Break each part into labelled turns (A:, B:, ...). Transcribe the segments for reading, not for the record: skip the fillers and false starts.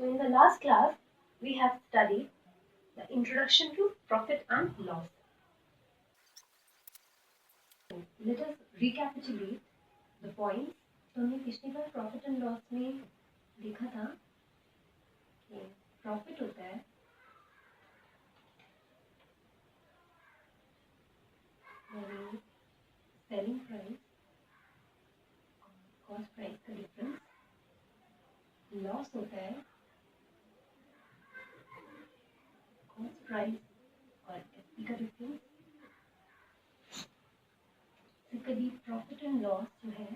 A: So in the last class, we have studied the introduction to profit and loss. Let us recapitulate the points. तो हमने पिछली बार profit and loss में देखा था कि profit होता है सेलिंग प्राइस कॉस्ट प्राइस का डिफरेंस, लॉस होता है कॉस्ट प्राइस और एसपी का डिफरेंस। कभी प्रॉफिट एंड लॉस जो है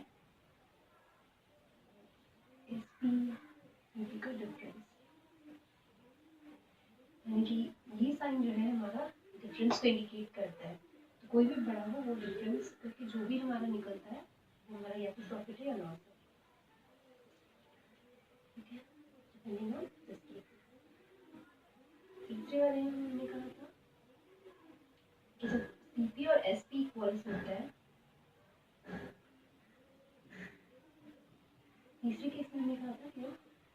A: एसपी का डिफरेंस, यानी कि ये साइन जो है हमारा डिफरेंस को इंडिकेट करता है। तो कोई भी बड़ा हो वो डिफरेंस करके जो भी हमारा निकलता है वो हमारा या तो प्रॉफिट है या लॉस है। ठीक है, डिपेंडिंग ऑन दिस केस। तीसरे वाले में हमने कहा था कि जब सीपी और एसपी इक्वल्स होता है, तीसरे केस में हमने कहा था कि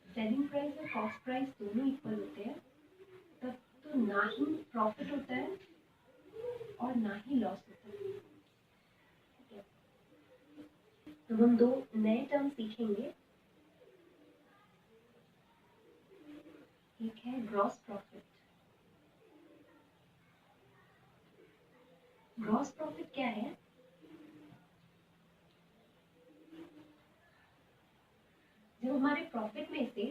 A: सेलिंग प्राइस और कॉस्ट प्राइस दोनों इक्वल होते हैं, तब तो ना ही प्रॉफिट होता है और ना ही लॉस होता है। ठीक है, तो हम दो नए टर्म सीखेंगे। एक है ग्रॉस प्रॉफिट। ग्रॉस प्रॉफिट क्या है? जब हमारे प्रॉफिट में से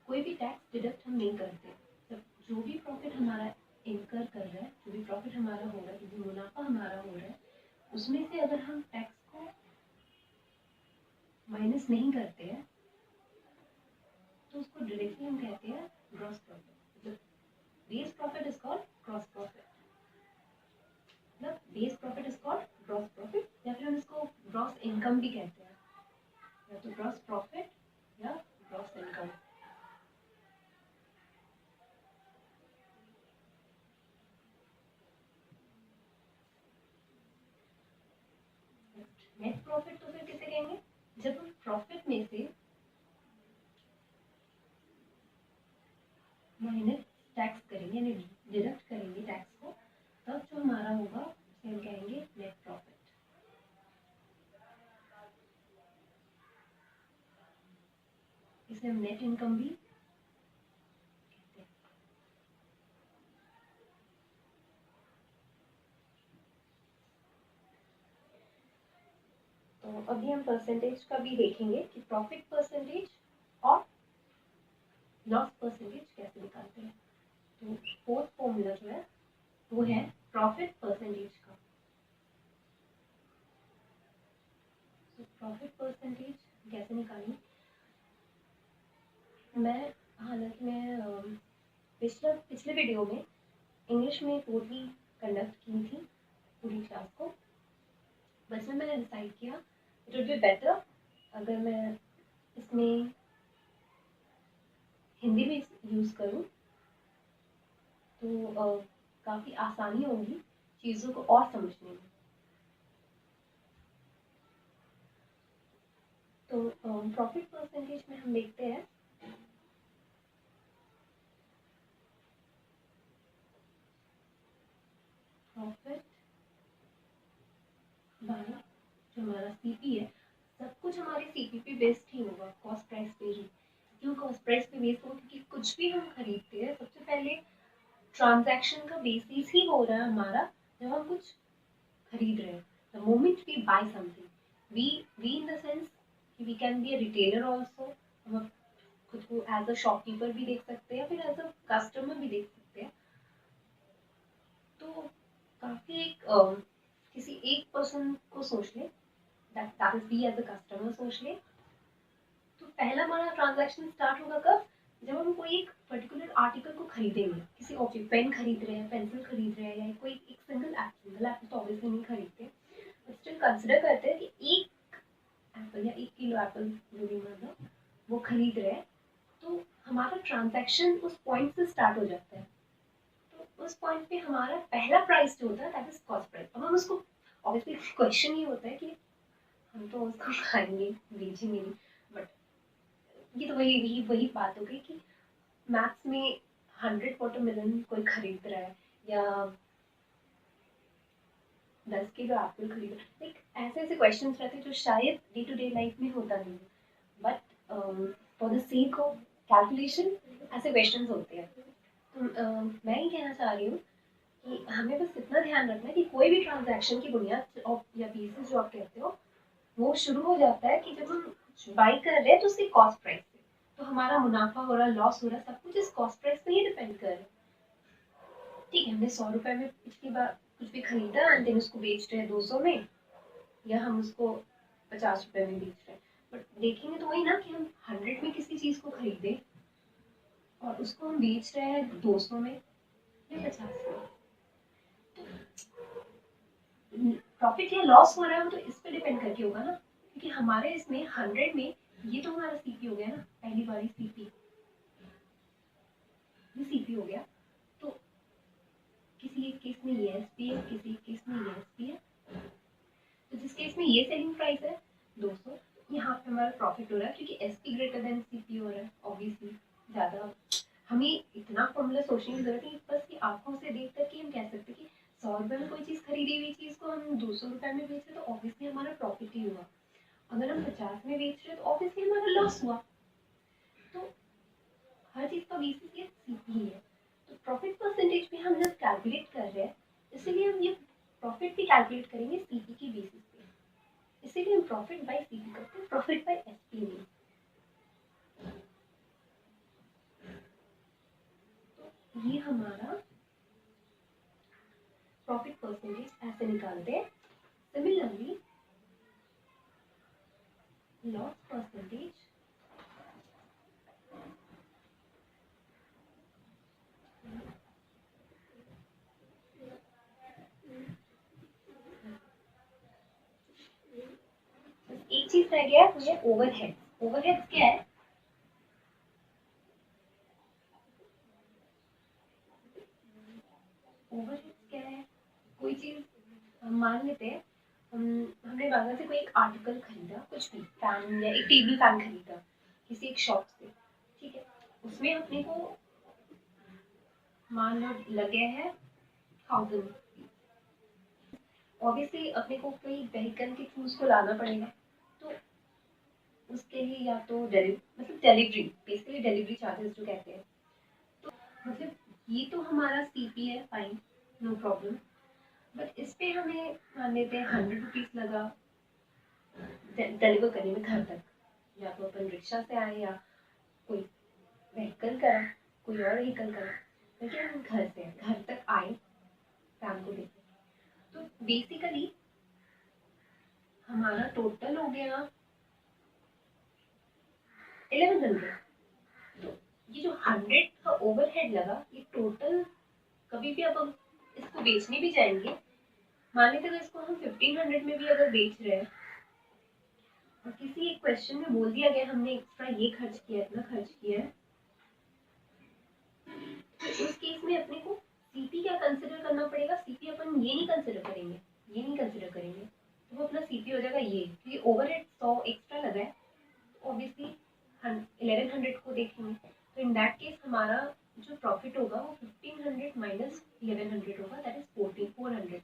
A: कोई भी टैक्स डिडक्ट हम नहीं करते, जब जो भी प्रॉफिट हमारा इनकर कर रहा है, जो भी प्रॉफिट हमारा हो रहा है, जो भी मुनाफा हमारा हो रहा है, उसमें से अगर हम टैक्स को माइनस नहीं करते हैं तो उसको डायरेक्टली हम कहते हैं gross profit. Base profit is called gross profit, मतलब base profit is called gross profit, या फिर हम इसको ग्रॉस इनकम भी कहते हैं, या तो ग्रॉस प्रॉफिट या ग्रॉस इनकम। नेट प्रॉफिट तो फिर किसे कहेंगे? जब हम प्रॉफिट में से माइनस टैक्स करेंगे, यानी डिडक्ट करेंगे टैक्स को, तब जो हमारा होगा उसे हम कहेंगे नेट प्रॉफिट। इसे हम नेट इनकम भी कहते हैं। तो अभी हम परसेंटेज का भी देखेंगे कि प्रॉफिट परसेंटेज और लॉस परसेंटेज कैसे निकालते हैं। तो फोर्थ फॉर्मूला जो है वो है प्रॉफिट परसेंटेज का। तो प्रॉफिट परसेंटेज कैसे निकालें? हालांकि मैं पिछले वीडियो में इंग्लिश में पूरी कंडक्ट की थी पूरी क्लास को, बस में मैंने डिसाइड किया इट वुड बी बेटर अगर मैं इसमें हिंदी भी यूज़ करूँ, तो काफ़ी आसानी होगी चीज़ों को और समझने में। तो प्रॉफिट परसेंटेज में हम देखते हैं प्रॉफिट बाय जो हमारा सीपी है, सब कुछ हमारे सीपी पे बेस्ड ही होगा, कॉस्ट प्राइस पे ही। क्यों कॉस्ट प्राइस पे बेस्ड होगा? क्योंकि कुछ भी हम खरीदते हैं सबसे पहले ट्रांजैक्शन का बेसिस ही हो रहा है हमारा, जब हम कुछ खरीद रहे हैं। The moment we buy something, we in the sense कि we can be a retailer also, हम खुद को एज अ शॉपकीपर भी देख सकते हैं, फिर एज अ कस्टमर भी देख सकते हैं। तो काफ़ी किसी एक पर्सन को सोच ले, that is be as a customer सोच ले, तो पहला हमारा ट्रांजैक्शन स्टार्ट होगा कब? जब हम कोई एक पर्टिकुलर आर्टिकल को खरीदेंगे, किसी ऑब्जेक्ट, पेन खरीद रहे हैं, पेंसिल खरीद रहे हैं, या कोई एक सिंगल एप्पल तो ऑब्वियसली नहीं खरीदते, बट स्टिल कंसिडर करते हैं कि एक एप्पल या 1 किलो एप्पल जो भी मतलब वो खरीद रहे हैं, तो हमारा ट्रांजैक्शन उस पॉइंट से स्टार्ट हो जाता है। तो उस पॉइंट पे हमारा पहला प्राइस जो होता है दैट इज कॉस्ट प्राइस। अब हम उसको ऑब्वियसली क्वेश्चन ये होता है कि हम तो उसको खाएंगे, बेचेंगे नहीं, बट ये तो वही वही बात हो गई कि मैथ्स में 100 वाटरमेलन कोई खरीद रहा है या 10 किलो एप्पल खरीद रहा है, लाइक ऐसे ऐसे क्वेश्चन रहते हैं जो शायद डे टू डे लाइफ में होता नहीं है, but for the sake of calculation ऐसे क्वेश्चन होते हैं। तो मैं ये कहना चाह रही हूँ कि हमें बस इतना ध्यान रखना है कि कोई भी ट्रांजैक्शन की बुनियाद या बेसिस जो आप कहते हो वो शुरू हो जाता है कि जब हम बाई कर रहे हैं तो उसकी कॉस्ट प्राइस से, तो हमारा मुनाफा हो रहा, लॉस हो रहा, सब कुछ इस कॉस्ट प्राइस पे ही डिपेंड कर रहा है। ठीक है, हमने 100 रुपए में पिछली बार कुछ भी खरीदा एंड देन उसको बेच रहे हैं 200 में, या हम उसको 50 रुपए में बेच रहे हैं, बट देखेंगे तो वही ना कि हम 100 में किसी चीज को खरीदे और उसको हम बेच रहे हैं 200 में या 50 में, प्रॉफिट या लॉस हो रहा है वो तो इस पे डिपेंड करके होगा ना, क्योंकि हमारे इसमें 100 में ये तो हमारा सीपी हो गया ना, पहली बारी सीपी, ये सीपी हो गया। तो किसी एक केस में ये एसपी है, किसी एक केस में ये एसपी है, तो जिस केस में ये सेलिंग प्राइस है 200, यहाँ पे हमारा प्रॉफिट हो रहा है क्योंकि एसपी ग्रेटर देन सीपी हो रहा है, ऑब्वियसली ज्यादा हमें इतना फॉर्मूला सोचने की जरूरत है बस कि आंखों से देख कर के हम कह सकते कि 100 रुपए में कोई चीज खरीदी हुई चीज को हम 200 रुपए में बेचे तो ऑब्वियसली हमारा प्रॉफिट ही हुआ, अगर हम 50 में बेच रहे हैं तो ऑब्वियसली हमारा लॉस हुआ। तो हर चीज का बेसिस ये सीपी है। तो प्रॉफिट परसेंटेज भी हम जब कैलकुलेट कर रहे हैं, इसीलिए हम ये प्रॉफिट भी कैलकुलेट करेंगे सीपी की बेसिस पे, इसीलिए हम प्रॉफिट बाय सीपी करते हैं, प्रॉफिट बाय एसपी नहीं। तो ये हमारा प्रॉफिट परसेंटेज ऐसे निकालते हैं। सिमिलरली लॉस परसेंटेज एक चीज रह गया वो है ओवरहेड। ओवरहेड क्या है? ओवरहेड क्या है? कोई चीज हम मान लेते हैं, हमने बाजार से कोई एक आर्टिकल खरीदा, कुछ भी फैन या एक टेबल फैन खरीदा किसी एक शॉप से, ठीक है, उसमें अपने को मान लो लगे हैं 1000, ऑब्वियसली अपने को कोई व्हीकल के थ्रू उसको लाना पड़ेगा, तो उसके लिए या तो मतलब डिलीवरी, बेसिकली डिलीवरी चार्जेस जो कहते हैं, तो मतलब ये तो हमारा सीपी है, फाइन, नो प्रॉब्लम, बट इस पे हमें मान लेते हैं 100 रुपीज लगा डिलीवर करने में घर तक, या तो अपन रिक्शा से आए या कोई व्हीकल करा, कोई और व्हीकल करा, लेकिन हम घर से घर तक आए फैन को देखे, तो बेसिकली हमारा टोटल हो गया 1100। तो ये जो 100 का ओवरहेड लगा, ये टोटल कभी भी अब हम इसको बेचने भी जाएंगे, मान लेते हैं इसको हम 1500 में भी अगर बेच रहे हैं और किसी एक क्वेश्चन में बोल दिया गया हमने एक्स्ट्रा ये खर्च किया, इतना खर्च किया है, तो उस केस में अपने को सीपी क्या कंसिडर करना पड़ेगा? सीपी अपन ये नहीं कंसिडर करेंगे, ये नहीं कंसिडर करेंगे, तो वो अपना सीपी हो जाएगा ये, क्योंकि ओवरहेड 100 एक्स्ट्रा लगा है, ऑब्वियसली 1100 को देखेंगे, तो इन दैट केस हमारा जो प्रॉफिट होगा वो 1500 माइनस 1100 होगा, दैट इज 400,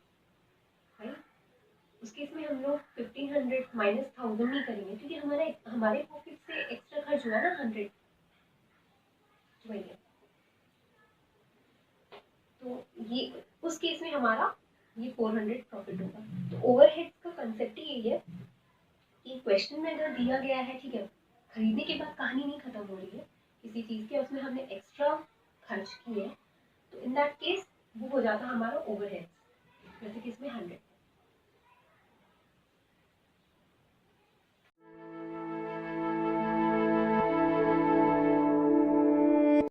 A: राइट। उस केस में हम लोग 1500 माइनस 1000 नहीं करेंगे क्योंकि हमारे प्रॉफिट से एक्स्ट्रा खर्च हुआ ना 100, वही है। तो ये उस केस में हमारा ये 400 प्रॉफिट होगा। तो ओवरहेड का कंसेप्ट ही यही है कि क्वेश्चन में अगर दिया गया है, ठीक है, खरीदने के बाद कहानी नहीं खत्म हो रही है किसी चीज की, उसमें हमने एक्स्ट्रा खर्च किए, तो इन दैट केस वो हो जाता हमारा ओवरहेड, जैसे कि इसमें 100।